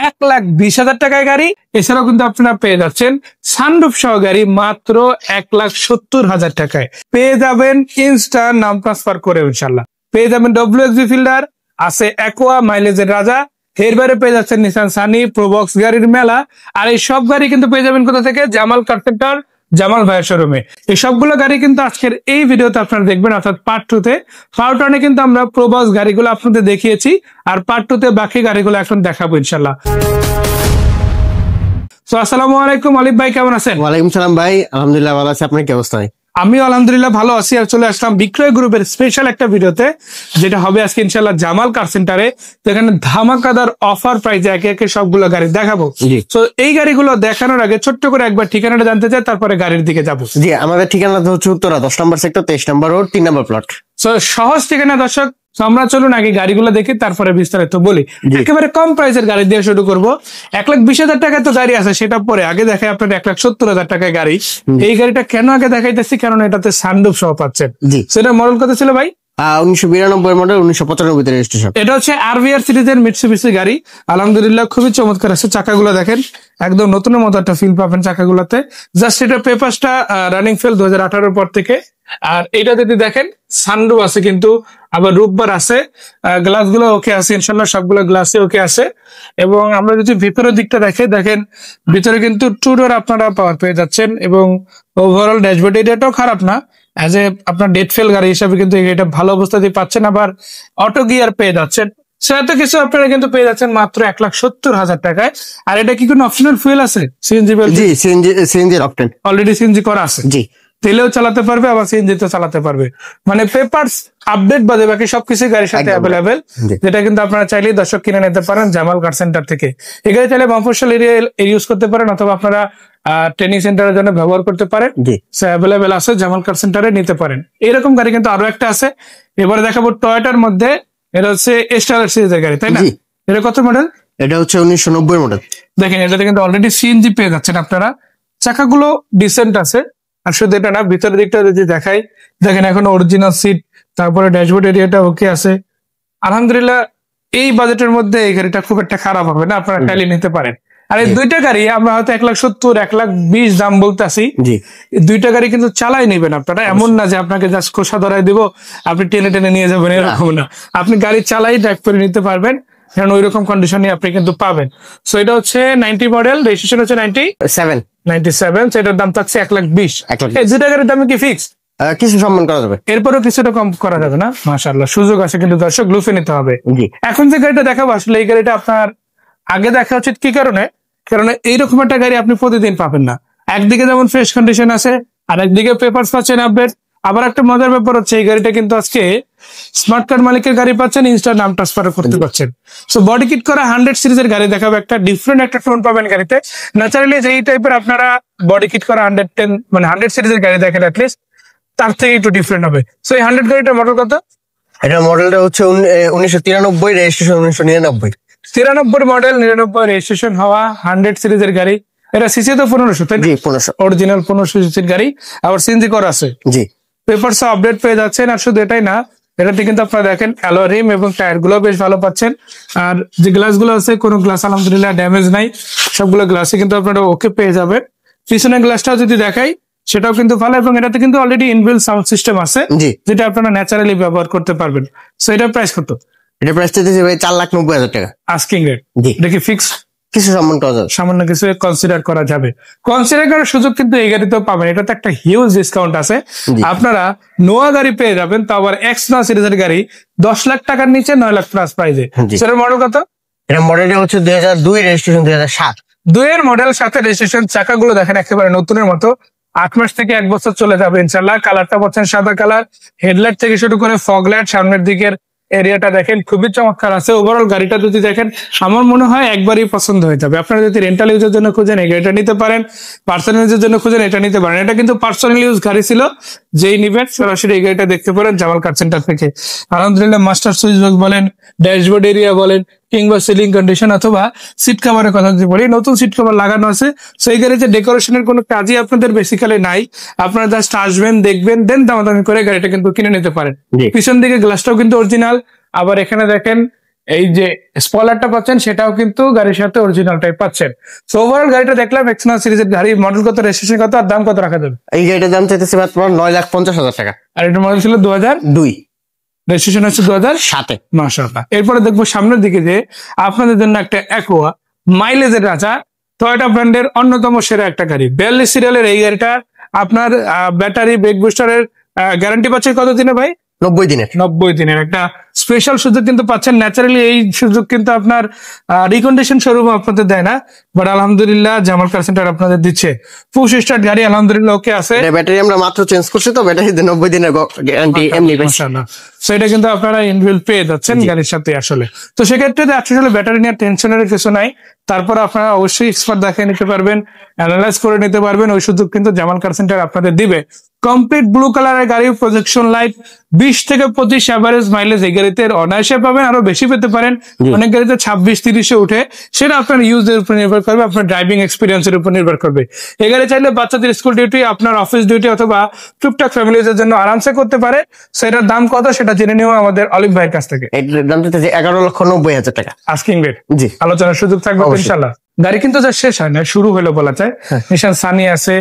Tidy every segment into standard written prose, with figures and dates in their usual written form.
1,20,000 টাকায় গাড়ি। এছাড়াও কিন্তু আপনারা পেয়ে যাচ্ছেন সানরুফ সহ গাড়ি মাত্র 1,70,000 টাকায়। পেয়ে যাবেন ইনস্ট্যান্ট নাম ট্রান্সফার করে ইনশাল্লাহ। পেয়ে যাবেন WXB ফিল্ডার, আছে অ্যাকোয়া মাইলেজের রাজা, এর বাইরে পেয়ে যাচ্ছেন নিসান সানি, প্রোবক্স গাড়ির মেলা। আর এই সব গাড়ি কিন্তু পেয়ে যাবেন কোথা থেকে? জামাল কার সেন্টার, জামাল ভাইয়ের শোরুমে। এই সবগুলো গাড়ি কিন্তু আজকের এই ভিডিওতে আপনারা দেখবেন, অর্থাৎ পার্ট 2 তে। পার্ট 1 এ কিন্তু আমরা প্রোবক্স গাড়িগুলো আপনাদের দেখিয়েছি, আর পার্ট 2 তে বাকি গাড়িগুলো এখন দেখাবো ইনশাল্লাহ। তো আসসালামু আলাইকুম আলিফ ভাই, কেমন আছেন? ওয়ালাইকুম সালাম ভাই, আলহামদুলিল্লাহ ভালো আছি। আপনার কি অবস্থা? আমিও আলহামদুলিল্লাহ ভালো আছি। আর চলে আসলাম বিক্রয় গ্রুপের স্পেশাল একটা ভিডিওতে, যেটা হবে আজকে ইনশাল্লাহ জামাল কার সেন্টারে। তো এখানে ধামাকাদার অফার প্রাইজে একে একে সবগুলো গাড়ি দেখাবো। তো এই গাড়িগুলো দেখানোর আগে ছোট্ট করে একবার ঠিকানাটা জানতে চাই, তারপরে গাড়ির দিকে যাবো। জি, আমাদের ঠিকানাটা হচ্ছে উত্তরা 10 নম্বর সেক্টর, 23 নম্বর রোড, 3 নম্বর প্লট। তো সহজ ঠিকানা দর্শক। আমরা চলুন আগে গাড়িগুলো দেখি, তারপরে বিস্তারিত বলি। একেবারে কম প্রাইসের গাড়ি দিয়ে শুরু করবো। 1,20,000 টাকায় তো গাড়ি আছে, সেটা পরে আগে দেখাই আপনার 1,70,000 টাকায় গাড়ি। এই গাড়িটা কেন আগে দেখাইতেছি, কারণ এটাতে সানরুফ সহ পাচ্ছেন। সেটা মডেল কত ছিল ভাই? 1992 মডেল, 1995 তে রেজিস্ট্রেশন। এটা হচ্ছে RVR সিরিজের মিটসুবিশি গাড়ি। আলহামদুলিল্লাহ খুবই চমৎকার আছে। চাকাগুলো দেখেন, একদম নতুনের মতো একটা ফিল পাবেন চাকাগুলোতে। জাস্ট এটা পেপারসটা রানিং ফেল 2018 পর থেকে। আর এটা যদি দেখেন, সানরুফ আছে কিন্তু, আবার রূপবার আছে, গ্লাস গুলো ওকে আছে ইনশাল্লাহ, সবগুলো গ্লাসে ওকে আছে। এবং আমরা যদি ভিতরের দিকটা দেখেন, ভিতরে কিন্তু টু ডোর আপনারা পাওয়ার পেয়ে যাচ্ছেন, এবং ওভারঅল ড্যাশবোর্ড এরিয়াটাও খারাপ না। অ্যাজ এ আপনার ডেট ফেল গাড়ি হিসাবে কিন্তু এটা ভালো অবস্থাতেই পাচ্ছেন। আবার অটো গিয়ার পেয়ে যাচ্ছেন। এত কিছু আপনারা কিন্তু পেয়ে যাচ্ছেন মাত্র 1,70,000 টাকায়। আর এটা কি কোনো অপশনাল ফুয়েল আছে? সিএনজি? জি, সিএনজি অপশন অলরেডি সিএনজি করা আছে। জি, তেলেও চালাতে পারবে, আবার সিএনজি তে চালাতে পারবে। মানে পেপারস আপডেট বাদে বাকি সবকিছু গাড়ির সাথে অ্যাভেলেবেল, যেটা কিন্তু আপনারা চাইলেই দর্শক কিনে নিতে পারেন জামাল কার সেন্টার থেকে। এই গাড়ি চাইলে মফস্বল এরিয়া ইউজ করতে পারেন, অথবা আপনারা ট্রেনিং সেন্টারের জন্য ব্যবহার করতে পারেন। অ্যাভেলেবেল আছে, জামাল কার সেন্টারে নিতে পারেন। এরকম গাড়ি কিন্তু আরো একটা আছে। এবারে দেখাবো টয়োটার মধ্যে। এটা হচ্ছে স্টার সিরিজের গাড়ি, তাই না? এটা কত মডেল? এটা হচ্ছে 1990 মডেল। দেখেন, এটাতে কিন্তু অলরেডি সিএনজি পেয়ে যাচ্ছেন আপনারা। চাকাগুলো ডিসেন্ট আছে। আর শুধু এটা না, ভিতরের দিকটা যদি দেখাই, দেখেন এখন অরিজিনাল সিট, তারপরে ড্যাশবোর্ড এরিয়াটা ওকে আছে। আলহামদুলিল্লাহ এই বাজেটের মধ্যে এই গাড়িটা খুব একটা খারাপ হবে না, আপনারা চাইলে নিতে পারেন। আর এই দুইটা গাড়ি আমরা হয়তো 1,70,000, 1,20,000 দাম বলতেছি। দুইটা গাড়ি কিন্তু চালাই নেবেন আপনারা, এমন না যে আপনাকে জাস্ট খোসা ধরাই দিব, আপনি টেনে টেনে নিয়ে যাবেন, এরকম না। আপনি গাড়ি চালাই ড্রাইভ করে নিতে পারবেন, কারণ ওই রকম কন্ডিশনে আপনি কিন্তু পাবেন। সো এটা হচ্ছে 90 মডেল, রেজিস্ট্রেশন হচ্ছে 97। সেটার দাম থাকছে 1,20,000। এই দুইটা গাড়ির দামে কি ফিক্স? কিছু সম্মান করা যাবে, এরপরও কিছুটা কম করা যাবে না? মাশাআল্লাহ, সুযোগ আছে কিন্তু দর্শক, লুফে নিতে হবে। এখন যে গাড়িটা দেখাবো, আসলে এই গাড়িটা আপনার আগে দেখা উচিত। কি কারণে? কারণ এইরকম একটা গাড়ি আপনি প্রতিদিন পাবেন না। একদিকে যেমন ফ্রেশ কন্ডিশন আছে, আর একদিকে পেপারস পাচ্ছেন আপডেট। আবার একটা মজার ব্যাপার হচ্ছে, এই গাড়িটা কিন্তু আজকে স্মার্ট কার্ড মালিকের গাড়ি পাচ্ছেন, ইনস্টার নাম ট্রান্সফার করতে পারছেন। সো বডি কিট করা 100 সিরিজের গাড়ি দেখাবো, একটা ডিফারেন্ট একটা টোন পাবেন গাড়িতে। ন্যাচারালি যে এই টাইপের আপনারা বডি কিট করা 110 মানে 100 সিরিজের গাড়ি দেখেন, অ্যাটলিস্ট তার থেকে একটু ডিফারেন্ট হবে। সো এই 100 গাড়িটার মডেল কত? এটা মডেলটা হচ্ছে 1993, রেজিস্ট্রেশন 1999। 93 মডেল, 99 রেজিস্ট্রেশন হওয়া 100 সিরিজের গাড়ি। এটা সিসি তো 1500, তাই না? জি, 1500 অরিজিনাল 1500 সিসির গাড়ি, আবার সিএনজি করা আছে। জি, পেপারস আপডেট পেয়ে যাচ্ছেন। আর শুধু এটাই না, এটাতে কিন্তু আপনারা দেখেন অ্যালয় রিম এবং টায়ার গুলো বেশ ভালো পাচ্ছেন। আর যে গ্লাস গুলো আছে, কোনো গ্লাস আলহামদুলিল্লাহ ড্যামেজ নাই, সবগুলো গ্লাসে কিন্তু আপনারা ওকে পেয়ে যাবেন। পিছনের গ্লাসটাও যদি দেখাই, সেটাও কিন্তু ভালো, এবং এটাতে কিন্তু অলরেডি ইনবিল্ট সাউন্ড সিস্টেম আছে, যেটা আপনারা ন্যাচারালি ব্যবহার করতে পারবেন। সো এটার প্রাইস কত? এটা প্রাইস দিতেছি ভাই 4,90,000 টাকা আস্কিং রেট। এটা কি ফিক্স? কিছু সম্মান করা যাবে, সামান্য কিছু কনসিডার করা যাবে। কনসিডার করার সুযোগ কিন্তু এই গাড়িতেও পাবেন। এটাতে একটা হিউজ ডিসকাউন্ট আছে। আপনারা নোয়া গাড়ি পেয়ে যাবেন, তো আবার এক্স নোয়া সিরিজের গাড়ি 10 লাখ টাকার নিচে 9 লাখ প্লাস প্রাইজে। সেটার মডেল কত? এটা মডেলটা হচ্ছে 2002, রেজিস্ট্রেশন 2007। 2 এর মডেল, 7 এর রেজিস্ট্রেশন। চাকাগুলো দেখেন একেবারে নতুনের মতো, 8 মাস থেকে 1 বছর চলে যাবে ইনশাল্লাহ। কালারটা পাচ্ছেন সাদা কালার। হেডলাইট থেকে শুরু করে ফগ লাইট, সামনের দিকের এরিয়াটা দেখেন খুবই চমৎকার আছে। ওভারঅল গাড়িটা যদি দেখেন, আমার মনে হয় একবারই পছন্দ হয়ে যাবে। আপনারা যদি রেন্টাল ইউজের জন্য খুঁজেন, এই গাড়িটা নিতে পারেন। পার্সোনাল ইউজের জন্য খুঁজেন, এটা নিতে পারেন। এটা কিন্তু পার্সোনাল ইউজ গাড়ি ছিল, যেই নিবেন সরাসরি এই গাড়িটা দেখতে পারেন জামাল কার সেন্টার থেকে। আলহামদুলিল্লাহ মাস্টার সুইচ বক্স বলেন, ড্যাশবোর্ড এরিয়া বলেন, কিংবা সিলিং কন্ডিশন, অথবা সিট কভারের কথা যদি বলি, নতুন সিট কভার লাগানো আছে। সেই গাড়িতে ডেকোরেশনের কোনো কাজই আপনাদের বেসিক্যালি নাই। আপনারা জাস্ট আসবেন, দেখবেন, দেন দামাদামি করে গাড়িটা কিন্তু কিনে নিতে পারেন। পিছন দিকে গ্লাসটাও কিন্তু অরিজিনাল। আবার এখানে দেখেন এই যে স্পয়লারটা পাচ্ছেন সেটাও কিন্তু গাড়ির সাথে অরিজিনালটাই পাচ্ছেন। সো ওভারঅল গাড়িটা দেখলাম এক্সনা সিরিজের গাড়ি, মডেল কত, রেজিস্ট্রেশন কত, আর দাম কত রাখা যাবে? এই গাড়িটার দাম চাইতেছি মাত্র 9,50,000 টাকা। আর এটা মডেল ছিল 2002, রেজিস্ট্রেশন হচ্ছে 2007। মাশাআল্লাহ। এরপরে দেখবো সামনের দিকে যে আপনাদের জন্য একটা অ্যাকোয়া মাইলেজের রাজা, টয়োটা ব্র্যান্ডের অন্যতম সেরা একটা গাড়ি, 42 সিরিয়ালের এই গাড়িটা আপনার ব্যাটারি ব্রেক বুস্টারের গ্যারান্টি পাচ্ছে কত দিনে ভাই? 90 দিনের। 90 দিনের একটা স্পেশাল সুযোগ কিন্তু পাচ্ছেন। ন্যাচারালি এই সুযোগ কিন্তু আপনার রিকন্ডিশন শোরুম আপনাদের দেয় না, বাট আলহামদুলিল্লাহ জামাল কার সেন্টার আপনাদের দিচ্ছে। পুশ স্টার্ট গাড়ি আলহামদুলিল্লাহ ওকে আছে। ব্যাটারি আমরা মাত্র চেঞ্জ করছি, তো ব্যাটারিতে 90 দিনের গ্যারান্টি এমনি পাচ্ছি। মাশাআল্লাহ। সো এটা কিন্তু আপনারা ইনবিল্ট পেয়ে যাচ্ছেন গাড়ির সাথে আসলে। তো সেক্ষেত্রে আসলে ব্যাটারি নিয়ে টেনশনের কিছু নাই। তারপর আপনারা অবশ্যই এক্সপার্ট দেখে নিতে পারবেন, অ্যানালাইজ করে নিতে পারবেন, ওই সুযোগ কিন্তু জামাল কার সেন্টার আপনাদের দিবে। কমপ্লিট ব্লু কালারের গাড়ি, প্রজেকশন লাইট, 20 থেকে 25 অ্যাভারেজ মাইলেজ এই গাড়িতে অনায়াসে পাবেন, আরো বেশি পেতে পারেন। অনেক গাড়িতে 26-30-এ উঠে, সেটা আপনার ইউজের উপর নির্ভর করবে, আপনার ড্রাইভিং এক্সপিরিয়েন্সের উপর নির্ভর করবে। এই গাড়ি চাইলে বাচ্চাদের স্কুল ডিউটি, আপনার অফিস ডিউটি অথবা টুকটাক ফ্যামিলিজের জন্য আরামসে করতে পারে। সেটার দাম কত সেটা জেনে নিও আমাদের অলিভ ভাইয়ের কাছ থেকে। এটার দাম চাইতেছি 11,90,000 টাকা আস্কিং রেট। জি, আলোচনার সুযোগ থাকবে ইনশাআল্লাহ। গাড়ি কিন্তু যা শেষ হয় না, শুরু হলো বলা যায়। নিশান সানি আছে,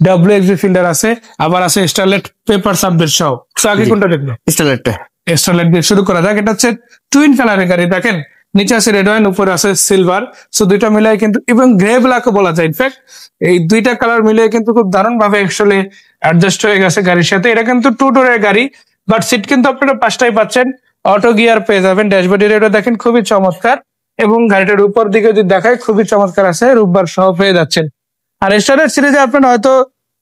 WXV ফিল্ডার আছে, আবার আছে স্টারলেট পেপার আপডেট সহ। তো আগে কোনটা দেখবো? স্টারলেটটা। স্টারলেট দিয়ে শুরু করা যাক। এটা হচ্ছে টুইন কালারের গাড়ি, দেখেন নিচে আছে রেড ওয়াইন, উপরে আছে সিলভার। সো দুইটা মিলাই কিন্তু, এবং গ্রে ব্ল্যাকও বলা যায়। ইনফ্যাক্ট এই দুইটা কালার মিলিয়ে কিন্তু খুব দারুণ ভাবে আসলে অ্যাডজাস্ট হয়ে গেছে গাড়ির সাথে। এটা কিন্তু 2 ডোরের গাড়ি, বাট সিট কিন্তু আপনারা 5টাই পাচ্ছেন। অটো গিয়ার পেয়ে যাবেন। ড্যাশবোর্ড এরিয়াটা দেখেন খুবই চমৎকার, এবং গাড়িটার উপর দিকে যদি দেখায় খুবই চমৎকার আছে, রূপবার সহ পেয়ে যাচ্ছেন। আর স্টারলেট সিরিজে আপনারা হয়তো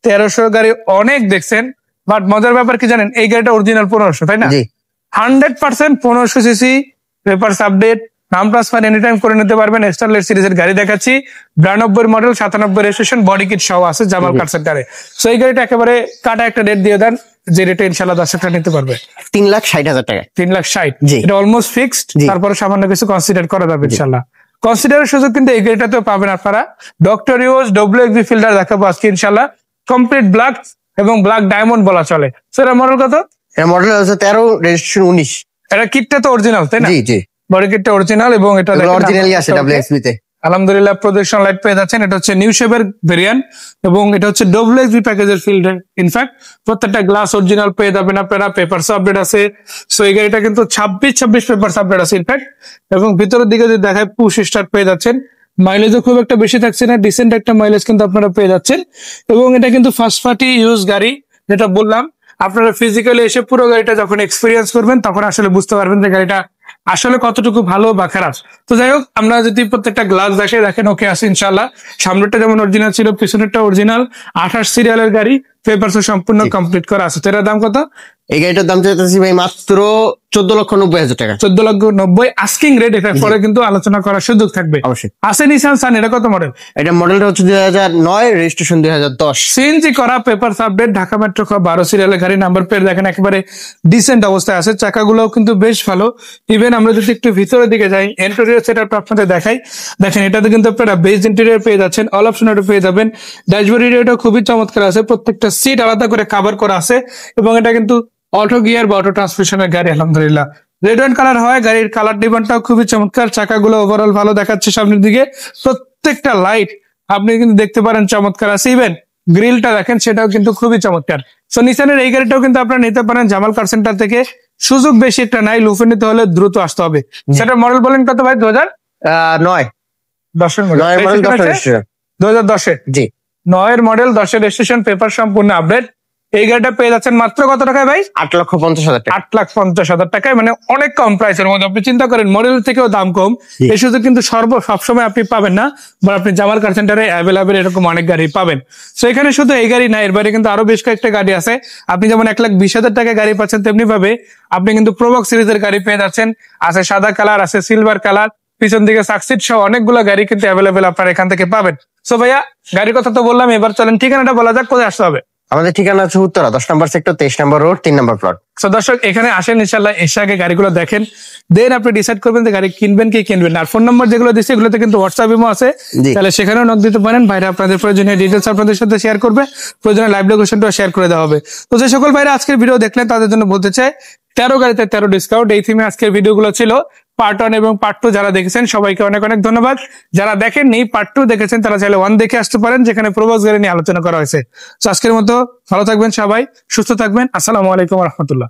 1300 গাড়ি অনেক দেখছেন, বাট মজার ব্যাপার কি জানেন? এই গাড়িটা অরিজিনাল 1500, তাই না? 100% 1500 সিসি, পেপার আপডেট, নাম ট্রান্সফার এনি টাইম করে নিতে পারবেন। স্টারলেট সিরিজের গাড়ি দেখাচ্ছি, 92 মডেল, 97 রেজিস্ট্রেশন, বডি কিট সহ আছে জামাল কার সেন্টারে। সো এই গাড়িটা একেবারে কাটা একটা রেট দিয়ে দেন, যে রেটে ইনশাআল্লাহ দর্শকরা নিতে পারবে। 3,60,000 টাকা। 3,60,000। জি, এটা অলমোস্ট ফিক্সড। তারপরে সামান্য কিছু কনসিডার করা যাবে ইনশাআল্লাহ। কনসিডারের সুযোগ কিন্তু এই গাড়িটাতেও পাবেন আপনারা। ডক্টর ইউজ WXV ফিল্ডার দেখাবো আজকে ইনশাআল্লাহ, কমপ্লিট ব্ল্যাক এবং ব্ল্যাক ডায়মন্ড বলা চলে। সেটা মডেল কত? এর মডেল হচ্ছে 13, রেজিস্ট্রেশন 19। এটা কিটটা তো অরিজিনাল, তাই না? জি জি, বডি কিটটা অরিজিনাল, এবং এটা অরিজিনালি আছে WXV তে। আলহামদুলিল্লাহ প্রজেকশন লাইট পেয়ে যাচ্ছেন। এটা হচ্ছে নিউ শেপের ভেরিয়েন্ট, এবং এটা হচ্ছে WXV প্যাকেজের ফিল্ডার। ইনফ্যাক্ট প্রত্যেকটা গ্লাস অরিজিনাল পেয়ে যাবেন আপনারা। পেপারস আপডেট আছে। সো এই গাড়িটা কিন্তু 26 পেপারস আপডেট আছে ইনফ্যাক্ট, এবং ভিতরের দিকে যদি দেখায় পুশ স্টার্ট পেয়ে যাচ্ছেন। মাইলেজও খুব একটা বেশি থাকছে না, ডিসেন্ট একটা মাইলেজ কিন্তু আপনারা পেয়ে যাচ্ছেন। এবং এটা কিন্তু ফার্স্ট পার্টি ইউজ গাড়ি, যেটা বললাম। আপনারা ফিজিক্যালি এসে পুরো গাড়িটা যখন এক্সপিরিয়েন্স করবেন, তখন আসলে বুঝতে পারবেন যে গাড়িটা আসলে কতটুকু ভালো বা খারাপ। তো যাই হোক, আমরা যদি প্রত্যেকটা গ্লাস দেখে দেখেন ওকে আছে ইনশাআল্লাহ। সামনেরটা যেমন অরিজিনাল ছিল, পিছনেরটা অরিজিনাল। 28 সিরিয়ালের গাড়ি, পেপারস সম্পূর্ণ কমপ্লিট করা আছে। তো এটার দাম কত? এই গাড়িটার দাম চাইতেছি ভাই মাত্র 14,90,000 টাকা। 14,90,000 আস্কিং রেট। এটা পরে কিন্তু আলোচনা করার সুযোগ থাকবে অবশ্যই। আছে নিশান সান। এটা কত মডেল? এটা মডেলটা হচ্ছে 2009, রেজিস্ট্রেশন 2010। সিএনজি করা, পেপারস আপডেট, ঢাকা মেট্রো 12 সিরিয়ালের গাড়ি। নাম্বার প্লেট দেখেন একেবারে ডিসেন্ট অবস্থায় আছে। চাকাগুলোও কিন্তু বেশ ভালো। ইভেন আমরা যদি একটু ভিতরের দিকে যাই, ইন্টেরিয়র সেটআপটা আপনাদের দেখাই। দেখেন এটাতে কিন্তু আপনারা বেজ ইন্টেরিয়র পেয়ে যাচ্ছেন, অল অপশন পেয়ে যাবেন। ড্যাশবোর্ড এরিয়াটা খুবই চমৎকার আছে, প্রত্যেকটা সিট আলাদা করে কভার করা আছে, এবং এটা কিন্তু অটো গিয়ার বা অটো ট্রান্সমিশনের গাড়ি আলহামদুলিল্লাহ। রেড ওয়াইন কালার হয়, গাড়ির কালার ডিমান্ডটাও খুবই চমৎকার। চাকাগুলো ওভারঅল ভালো দেখাচ্ছে সামনের দিকে। প্রত্যেকটা লাইট আপনি কিন্তু দেখতে পারেন চমৎকার আছে। ইভেন গ্রিলটা দেখেন, সেটাও কিন্তু খুবই চমৎকার। সো নিসানের এই গাড়িটাও কিন্তু আপনারা নিতে পারেন জামাল কার সেন্টার থেকে। সুযোগ বেশি একটা নাই, লুফে নিতে হলে দ্রুত আসতে হবে। সেটার মডেল বলেন কত ভাই? 9 10 মডেল। 2010-এর। জি, 9 মডেল, 10 রেজিস্ট্রেশন, পেপার সম্পূর্ণ আপডেট। এই গাড়িটা পেয়ে যাচ্ছেন মাত্র কত টাকায় ভাই? 8,50,000 টাকা। 8,50,000 টাকায়, মানে অনেক কম প্রাইসের মধ্যে। আপনি চিন্তা করেন, মডেল থেকেও দাম কম। এই সুযোগ কিন্তু সবসময় আপনি পাবেন না, বা আপনি জামাল কার সেন্টারে অ্যাভেলেবেল এরকম অনেক গাড়ি পাবেন। তো এখানে শুধু এই গাড়ি না, এর বাইরে কিন্তু আরো বেশ কয়েকটা গাড়ি আছে। আপনি যেমন 1,20,000 টাকায় গাড়ি পাচ্ছেন, তেমনি ভাবে আপনি কিন্তু প্রোবক্স সিরিজের গাড়ি পেয়ে যাচ্ছেন। আছে সাদা কালার, আছে সিলভার কালার, পিছন দিকে সাকসিড সহ অনেকগুলো গাড়ি কিন্তু অ্যাভেলেবেল আপনারা এখান থেকে পাবেন। সো ভাইয়া, গাড়ির কথা তো বললাম, এবার চলেন ঠিকানাটা বলা যাক, কোথায় আসতে হবে? আমাদের ঠিকানা হচ্ছে উত্তরা 10 নম্বর সেক্টর, 23 নম্বর রোড, 3 নম্বর প্লট। সো দর্শক, এখানে আসেন ইনশাল্লাহ, এসে আগে গাড়িগুলো দেখেন, দেন আপনি ডিসাইড করবেন যে গাড়ি কিনবেন কি কিনবেন না। আর ফোন নম্বর যেগুলো দিচ্ছে, এগুলোতে কিন্তু হোয়াটসঅ্যাপ ইমো আছে, তাহলে সেখানেও নক দিতে পারেন। ভাইরা আপনাদের প্রয়োজনীয় ডিটেলস আপনাদের সাথে শেয়ার করবে, প্রয়োজনীয় লাইভ লোকেশনটাও শেয়ার করে দেওয়া হবে। তো যে সকল ভাইরা আজকের ভিডিও দেখলেন, তাদের জন্য বলতে চাই 13 গাড়িতে 13 ডিসকাউন্ট, এই থিমে আজকের ভিডিওগুলো ছিল। পার্ট 1 এবং পার্ট 2 যারা দেখেছেন সবাইকে অনেক অনেক ধন্যবাদ। যারা দেখেননি পার্ট 2 দেখেছেন তারা চাইলে 1 দেখে আসতে পারেন, যেখানে প্রবাস গাড়ি নিয়ে আলোচনা করা হয়েছে। তো আজকের মতো ভালো থাকবেন সবাই, সুস্থ থাকবেন। আসসালামু আলাইকুম রহমতুল্লাহ।